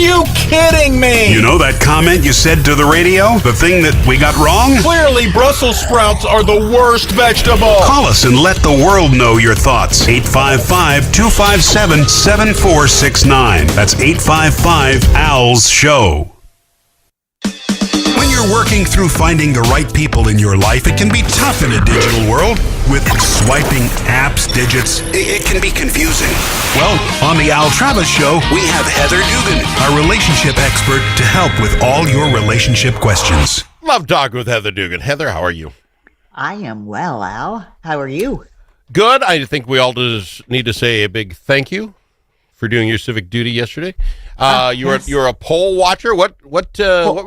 you kidding me? You know that comment you said to the radio? The thing that we got wrong? Clearly, Brussels sprouts are the worst vegetable. Call us and let the world know your thoughts. 855-257-7469. That's 855-ALS-SHOW. When you're working through finding the right people in your life, it can be tough in a digital world. With swiping apps, digits, it can be confusing. Well, on the Al Travis Show, we have Heather Dugan, our relationship expert, to help with all your relationship questions. Love talking with Heather Dugan. Heather, how are you? I am well, Al. How are you? Good. I think we all just need to say a big thank you for doing your civic duty yesterday. You're a poll watcher. What were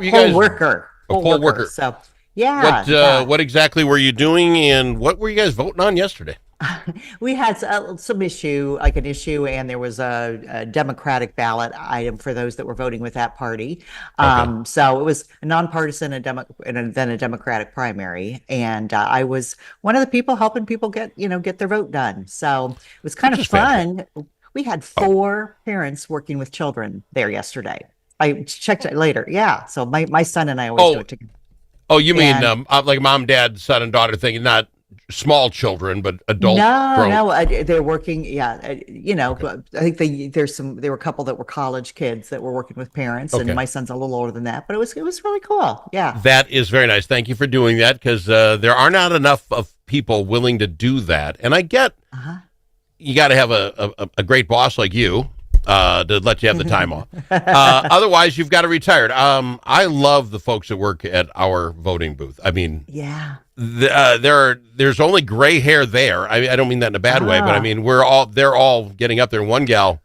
you guys? Poll worker. Poll worker. So yeah. What exactly were you doing, and what were you guys voting on yesterday? We had some issue, and there was a Democratic ballot item for those that were voting with that party. Okay. So it was a nonpartisan and then a Democratic primary, and I was one of the people helping people get their vote done. So it was kind of fun. We had 4 parents working with children there yesterday. I checked it later. Yeah. So my son and I always do it together. Oh, you mean like mom, dad, son, and daughter thing, not small children, but adult? No, they're working. Yeah, okay. I think there were a couple that were college kids that were working with parents, and my son's a little older than that. But it was really cool. Yeah, that is very nice. Thank you for doing that, because there are not enough of people willing to do that, and I get you got to have a great boss like you. To let you have the time off. Otherwise, you've got to retire. I love the folks that work at our voting booth. I mean, there's only gray hair there. I don't mean that in a bad way, but I mean they're all getting up there. One gal,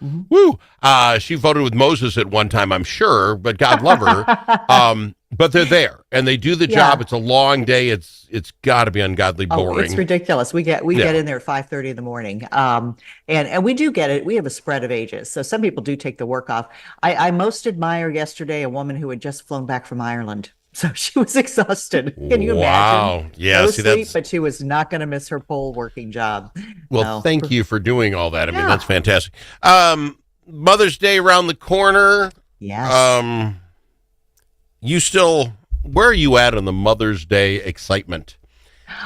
woo, she voted with Moses at one time, I'm sure, but God love her. But they're there and they do the job. It's a long day. It's got to be ungodly boring. It's ridiculous. We get in there at 5:30 in the morning, and we do get it. We have a spread of ages, so some people do take the work off. I most admire yesterday a woman who had just flown back from Ireland, so she was exhausted. Can you imagine? Wow, yeah. No sleep, but she was not going to miss her poll working job. Well, thank you for doing all that. I mean, that's fantastic. Mother's Day around the corner. Yes. Where are you at on the Mother's Day excitement?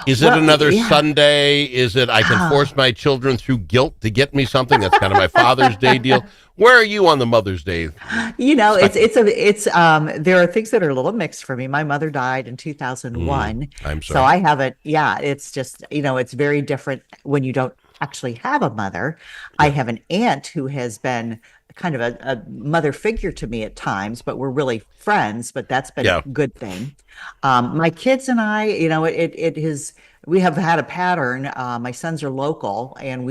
Is it another Sunday? Is it I can force my children through guilt to get me something? That's kind of my Father's Day deal. Where are you on the Mother's Day? It's there are things that are a little mixed for me. My mother died in 2001. I'm sorry. So I haven't. Yeah, it's just it's very different when you don't actually have a mother. I have an aunt who has been kind of a mother figure to me at times, but we're really friends, but that's been a good thing. My kids and I, we have had a pattern. My sons are local, and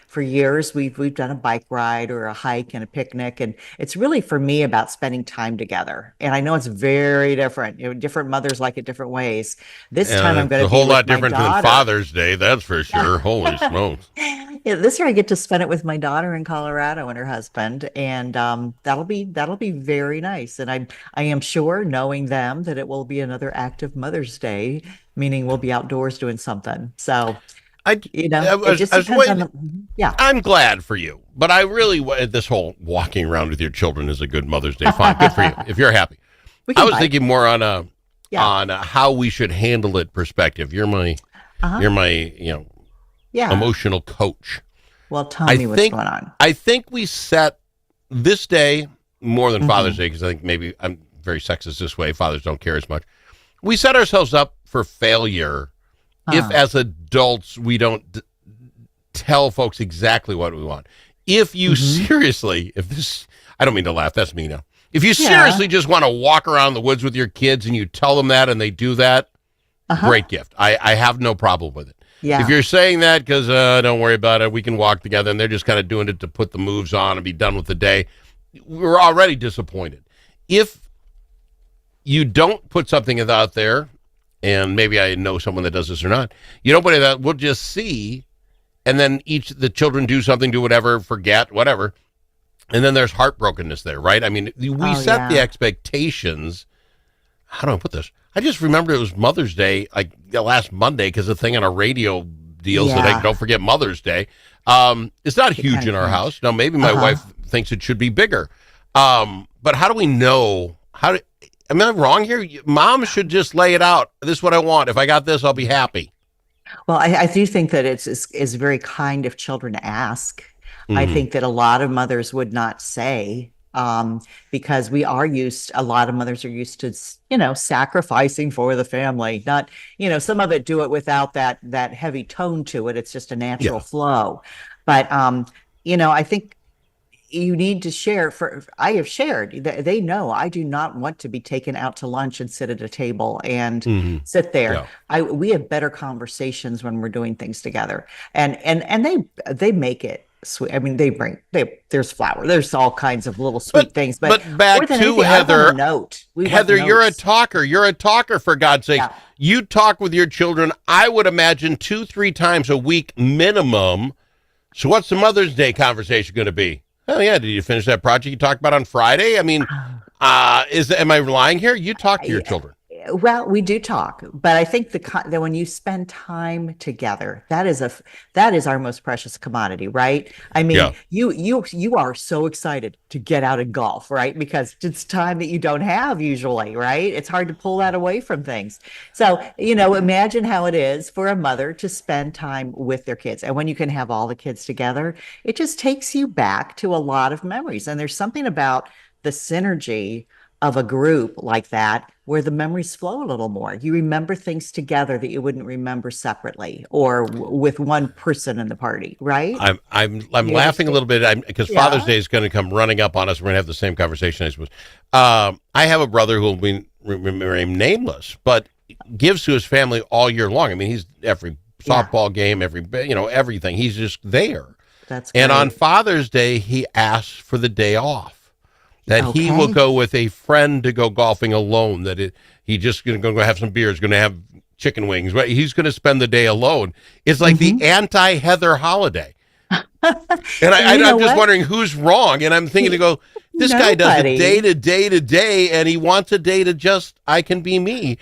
for years we've done a bike ride or a hike and a picnic, and it's really for me about spending time together. And I know it's very different. Different mothers like it different ways. This time I'm going to be a whole lot different than Father's Day, that's for sure. Holy smokes! This year I get to spend it with my daughter in Colorado and her husband, and that'll be very nice. And I am sure, knowing them, that it will be another active Mother's Day, meaning we'll be outdoors doing something. So it just depends on I'm glad for you, but I really this whole walking around with your children is a good Mother's Day. Fine, good for you if you're happy. I was thinking more on a how we should handle it perspective. You're my emotional coach. Well, tell me what's going on. I think we set this day more than Father's Day, because I think maybe I'm very sexist this way. Fathers don't care as much. We set ourselves up for failure if, as adults, we don't tell folks exactly what we want. If you seriously, I don't mean to laugh, that's me now. If you seriously just want to walk around the woods with your kids and you tell them that and they do that, great gift. I have no problem with it. Yeah. If you're saying that because don't worry about it, we can walk together, and they're just kind of doing it to put the moves on and be done with the day, we're already disappointed. If you don't put something out there, and maybe I know someone that does this or not, you don't put it out, we'll just see, and then the children do something, do whatever, forget, whatever, and then there's heartbrokenness there, right? I mean, we set the expectations. How do I put this? I just remember it was Mother's Day, like last Monday, because the thing on our radio deals that don't forget Mother's Day. It's not huge in our house. Now, maybe my wife thinks it should be bigger. But how do we know? Am I wrong here? Mom should just lay it out. This is what I want. If I got this, I'll be happy. Well, I do think that it's very kind of children to ask. I Mhm. think that a lot of mothers would not say, because a lot of mothers are used to, sacrificing for the family. Not, some of it do it without that heavy tone to it. It's just a natural Yeah. flow. But I think you need to share. I have shared. They know I do not want to be taken out to lunch and sit at a table and Mhm. sit there. Yeah. We have better conversations when we're doing things together, and they make it sweet. I mean, there's flour, there's all kinds of little sweet things, but back more than to anything, I want Heather. a note. We want Heather, you're a notes. talker. You're a talker, for God's sake. Yeah. You talk with your children, I would imagine 2-3 times a week minimum. So what's the Mother's Day conversation going to be? Oh, yeah. Did you finish that project you talked about on Friday? I mean, am I lying here? You talk to your children. Well, we do talk, but I think that when you spend time together, that is our most precious commodity, right? I mean, Yeah. you are so excited to get out and golf, right? Because it's time that you don't have usually, right? It's hard to pull that away from things. So, imagine how it is for a mother to spend time with their kids. And when you can have all the kids together, it just takes you back to a lot of memories. And there's something about the synergy of a group like that where the memories flow a little more. You remember things together that you wouldn't remember separately or with one person in the party, right? I'm laughing a little bit because Father's Day is going to come running up on us. We're going to have the same conversation, I suppose. I have a brother who will be remain nameless, but gives to his family all year long. I mean, he's every softball game, everything. He's just there. That's great. And on Father's Day, he asks for the day off. That he will go with a friend to go golfing alone. He just going to go have some beers, going to have chicken wings. He's going to spend the day alone. It's like the anti-Heather holiday. And I'm just wondering who's wrong. And I'm thinking this guy does it day to day to day, and he wants a day to just, I can be me.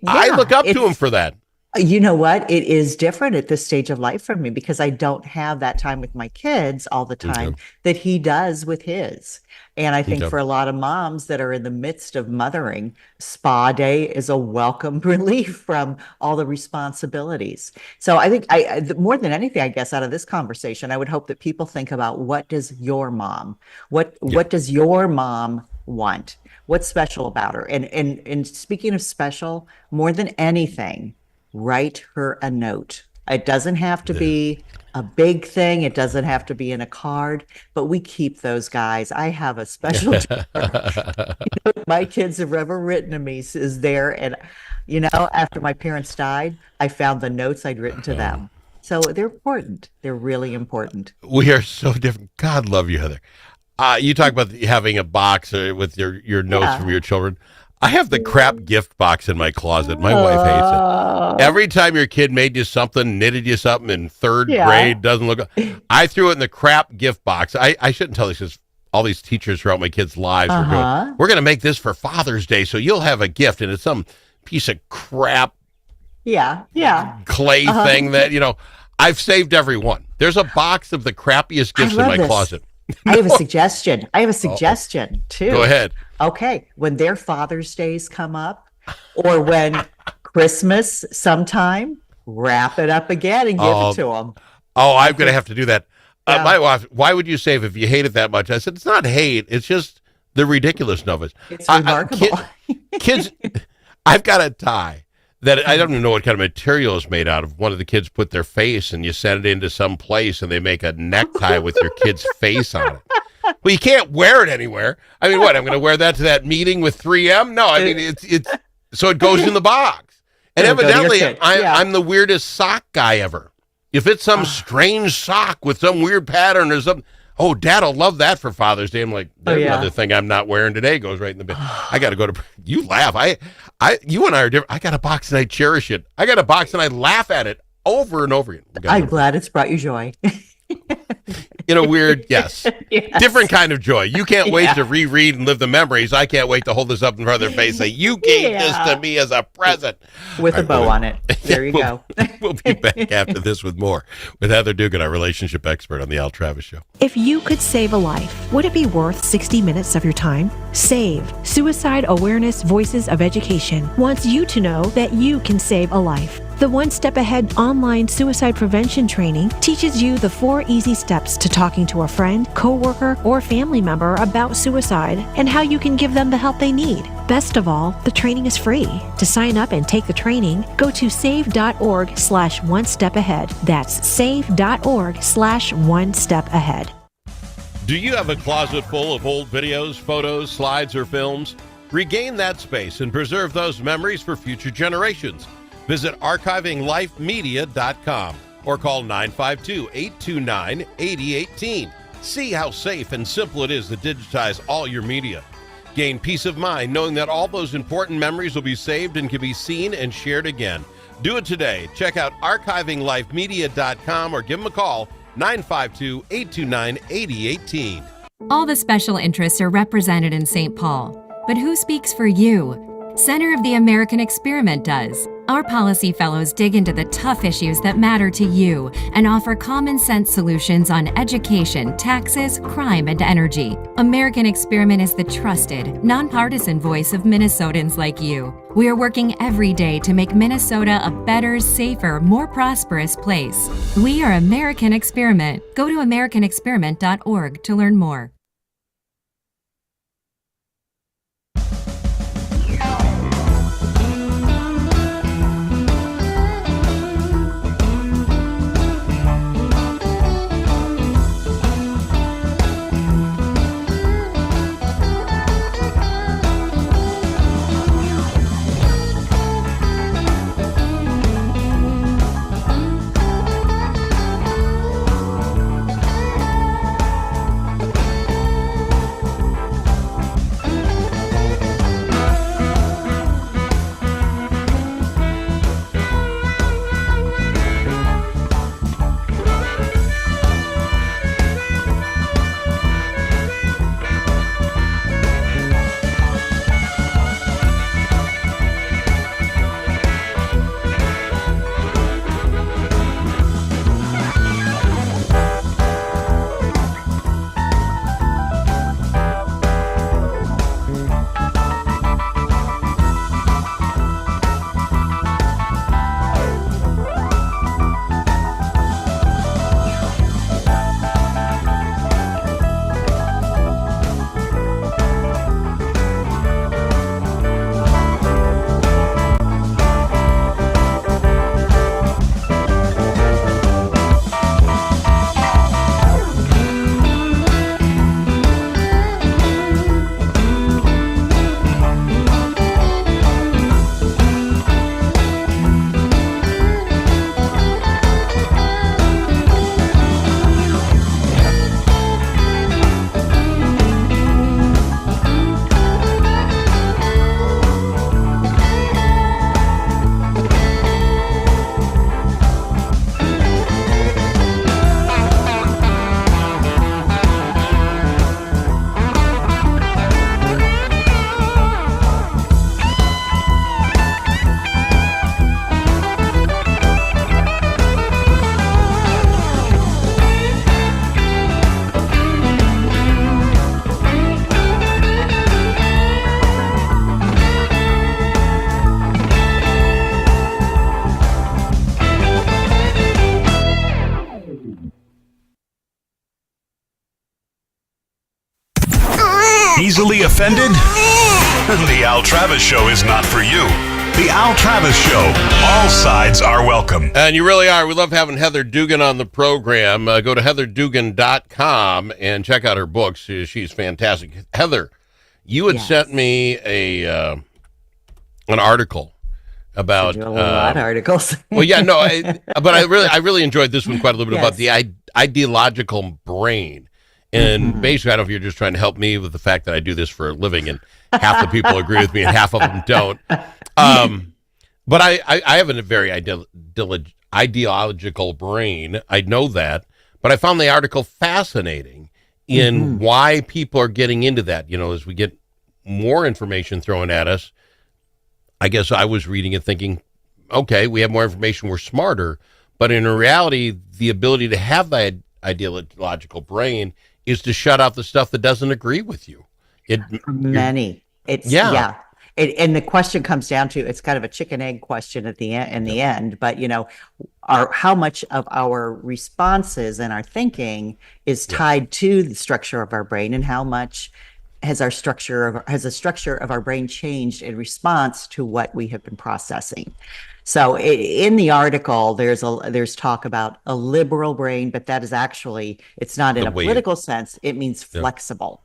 I look up to him for that. You know what? It is different at this stage of life for me because I don't have that time with my kids all the time that he does with his. And I think for a lot of moms that are in the midst of mothering, spa day is a welcome relief from all the responsibilities. So I think more than anything, I guess, out of this conversation, I would hope that people think about what does your mom want? What's special about her? And speaking of special, more than anything, write her a note. It doesn't have to be a big thing. It doesn't have to be in a card, but we keep those guys. I have a special my kids have ever written to me is there. And, after my parents died, I found the notes I'd written to them. So they're important. They're really important. We are so different. God love you, Heather. You talk about having a box with your notes from your children. I have the crap gift box in my closet. My wife hates it. Every time your kid made you something, knitted you something in third grade, doesn't look. I threw it in the crap gift box. I shouldn't tell this because all these teachers throughout my kids' lives were going, we're going to make this for Father's Day, so you'll have a gift, and it's some piece of crap clay thing that, I've saved every one. There's a box of the crappiest gifts in my closet. I have a suggestion. Too. Go ahead. Okay. When their Father's Days come up or when Christmas sometime, wrap it up again and give it to them. Oh, I'm going to have to do that. My wife, why would you save if you hate it that much? I said, it's not hate. It's just the ridiculousness of it. It's remarkable. Kids, I've got a tie that I don't even know what kind of material is made out of. One of the kids put their face and you send it into some place and they make a necktie with your kid's face on it. Well, you can't wear it anywhere. I mean, what? I'm going to wear that to that meeting with 3M? No, I mean, it's so it goes in the box. And evidently, I'm the weirdest sock guy ever. If it's some strange sock with some weird pattern or something, oh, Dad'll love that for Father's Day. I'm like, there's another thing I'm not wearing today goes right in the bin. I got to go to. You laugh. You and I are different. I got a box and I cherish it. I got a box and I laugh at it over and over again. I'm glad it's brought you joy. in a weird, yes, Yes. different kind of joy. You can't wait to reread and live the memories. I can't wait to hold this up in front of their face and say, you gave this to me as a present. With a bow on it. There you go. We'll be back after this with more with Heather Dugan, our relationship expert on The Al Travis Show. If you could save a life, would it be worth 60 minutes of your time? SAVE, Suicide Awareness Voices of Education, wants you to know that you can save a life. The One Step Ahead online suicide prevention training teaches you the 4 easy steps to talking to a friend, coworker, or family member about suicide and how you can give them the help they need. Best of all, the training is free. To sign up and take the training, go to save.org/one-step-ahead. That's save.org/one-step-ahead. Do you have a closet full of old videos, photos, slides, or films? Regain that space and preserve those memories for future generations. Visit archivinglifemedia.com or call 952-829-8018. See how safe and simple it is to digitize all your media. Gain peace of mind knowing that all those important memories will be saved and can be seen and shared again. Do it today. Check out archivinglifemedia.com or give them a call, 952-829-8018. All the special interests are represented in St. Paul. But who speaks for you? Center of the American Experiment does. Our policy fellows dig into the tough issues that matter to you and offer common sense solutions on education, taxes, crime, and energy. American Experiment is the trusted, nonpartisan voice of Minnesotans like you. We are working every day to make Minnesota a better, safer, more prosperous place. We are American Experiment. Go to americanexperiment.org to learn more. Easily offended? The Al Travis Show is not for you. The Al Travis Show. All sides are welcome. And you really are. We love having Heather Dugan on the program. Go to heatherdugan.com and check out her books. She's fantastic. Heather, you had sent me an article about a lot of articles. Well, yeah, no, but I really enjoyed this one quite a little bit about the ideological brain. And basically, I don't know if you're just trying to help me with the fact that I do this for a living and half the people agree with me and half of them don't. But I have a very ideological brain. I know that. But I found the article fascinating in why people are getting into that. As we get more information thrown at us, I guess I was reading it thinking, okay, we have more information, we're smarter. But in reality, the ability to have that ideological brain is to shut out the stuff that doesn't agree with you. Many. It's Yeah. And the question comes down to, it's kind of a chicken egg question at the end, in the end, but how much of our responses and our thinking is tied to the structure of our brain, and how much has the structure of our brain changed in response to what we have been processing. So in the article, there's talk about a liberal brain, but that is actually, it's not in a political sense. It means flexible.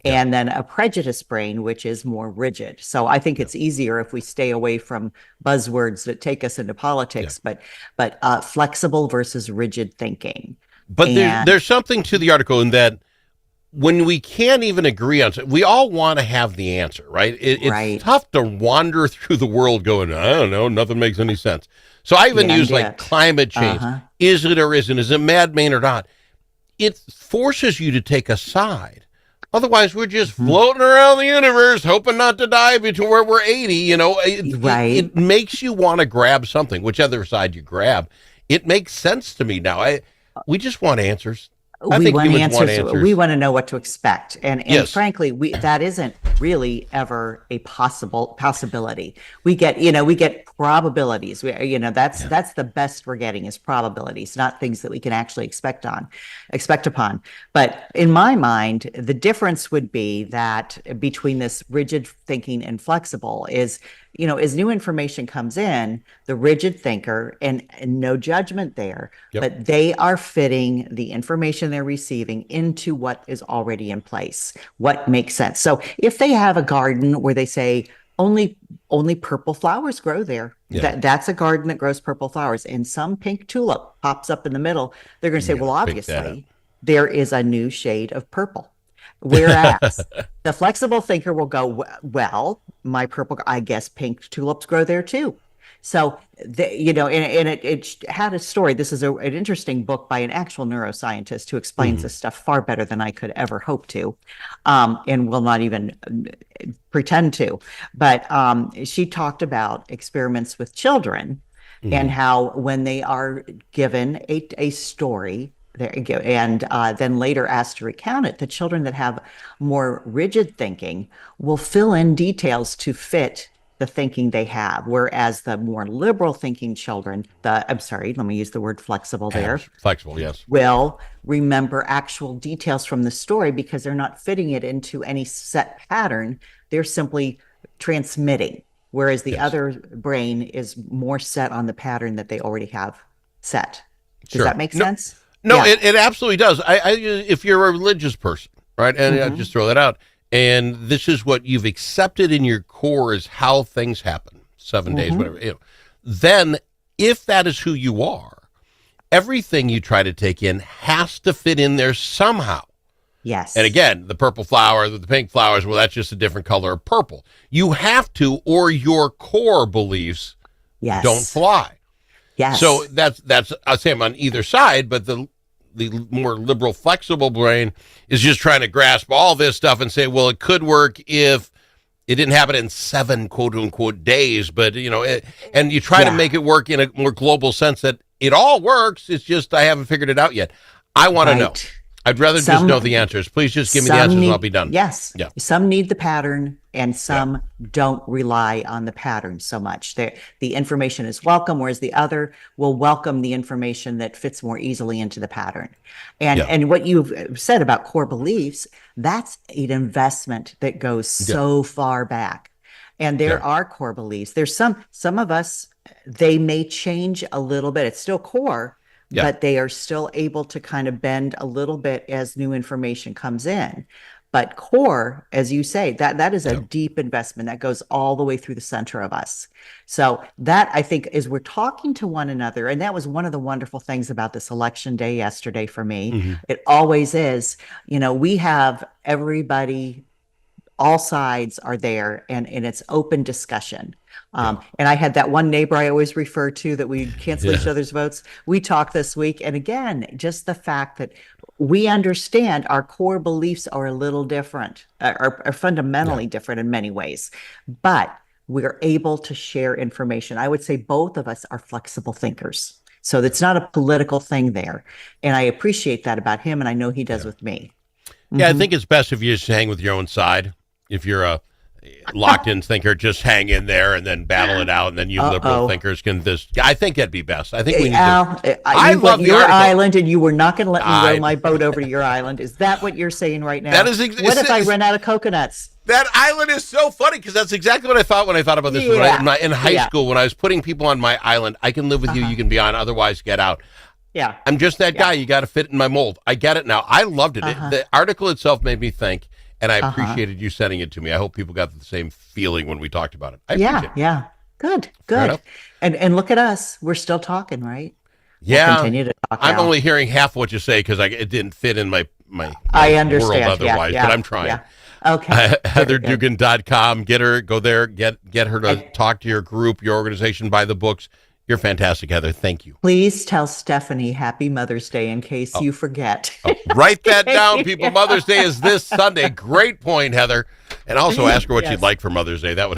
And then a prejudice brain, which is more rigid. So I think it's easier if we stay away from buzzwords that take us into politics, but flexible versus rigid thinking. But there's something to the article in that when we can't even agree on something, we all want to have the answer, right? It's tough to wander through the world going, I don't know, nothing makes any sense. So I even use like climate change. Is it or isn't? Is it man-made or not? It forces you to take a side. Otherwise, we're just floating around the universe, hoping not to die between where we're 80. It makes you want to grab something, whichever side you grab. It makes sense to me now. We just want answers. We want answers. We want to know what to expect, and frankly, that isn't really ever a possibility. We get probabilities. That's the best we're getting is probabilities, not things that we can actually expect upon. But in my mind, the difference would be that between this rigid thinking and flexible is, as new information comes in, the rigid thinker, and no judgment there, but they are fitting the information they're receiving into what is already in place, what makes sense. So if they have a garden where they say only purple flowers grow there, that's a garden that grows purple flowers, and some pink tulip pops up in the middle, they're going to say, well, obviously there is a new shade of purple. Whereas the flexible thinker will go, well, my purple, I guess pink tulips grow there too. So, and it had a story. This is an interesting book by an actual neuroscientist who explains this stuff far better than I could ever hope to, and will not even pretend to. But she talked about experiments with children and how when they are given a story, and then later asked to recount it, the children that have more rigid thinking will fill in details to fit the thinking they have, whereas the more liberal thinking children, let me use the word flexible there. Flexible, yes. Will remember actual details from the story because they're not fitting it into any set pattern. They're simply transmitting, whereas the other brain is more set on the pattern that they already have set. Does that make sense? No, it absolutely does. If you're a religious person, right, and I just throw that out, and this is what you've accepted in your core is how things happen, 7 days, whatever, then if that is who you are, everything you try to take in has to fit in there somehow. Yes. And again, the purple flower, the pink flowers, well, that's just a different color of purple. You have to, or your core beliefs don't fly. Yes. So that's I'll say I'm on either side, but the more liberal, flexible brain is just trying to grasp all this stuff and say, well, it could work if it didn't happen in 7 quote unquote days, but and you try to make it work in a more global sense that it all works. It's just I haven't figured it out yet. I want to know. I'd rather just know the answers. Please just give me the answers and I'll be done. Yes. Yeah. Some need the pattern and some don't rely on the pattern so much. The information is welcome, whereas the other will welcome the information that fits more easily into the pattern. And what you've said about core beliefs, that's an investment that goes so far back. And there are core beliefs. There's some of us, they may change a little bit. It's still core, but they are still able to kind of bend a little bit as new information comes in. But core, as you say, that is a deep investment that goes all the way through the center of us. So that, I think, is we're talking to one another. And that was one of the wonderful things about this election day yesterday for me. It always is. We have everybody, all sides are there, and it's open discussion. And I had that one neighbor I always refer to that we cancel each other's votes. We talked this week. And again, just the fact that we understand our core beliefs are a little different, are fundamentally different in many ways, but we're able to share information. I would say both of us are flexible thinkers. So it's not a political thing there. And I appreciate that about him. And I know he does with me. Yeah, I think it's best if you just hang with your own side. If you're a locked-in thinker, just hang in there and then battle it out, and then you liberal thinkers can just. I think that'd be best. I think we need to. I love your island, and you were not going to let me row my boat over to your island. Is that what you're saying right now? That is. What if I run out of coconuts? That island is so funny because that's exactly what I thought when I thought about this. In high school, when I was putting people on my island, I can live with you, you can be on, otherwise get out. Yeah. I'm just that guy. You got to fit in my mold. I get it now. I loved it. The article itself made me think, and I appreciated you sending it to me. I hope people got the same feeling when we talked about it. I appreciate it. Yeah. Good. And look at us. We're still talking, right? Yeah. We'll continue to talk. I'm only hearing half what you say because it didn't fit in my I understand. world otherwise, but I'm trying. Yeah. Okay. HeatherDugan.com. Get her, go there, get her to talk to your group, your organization, buy the books. You're fantastic, Heather. Thank you. Please tell Stephanie Happy Mother's Day in case you forget. Write that down, people. Mother's Day is this Sunday. Great point, Heather. And also ask her what she'd like for Mother's Day. That would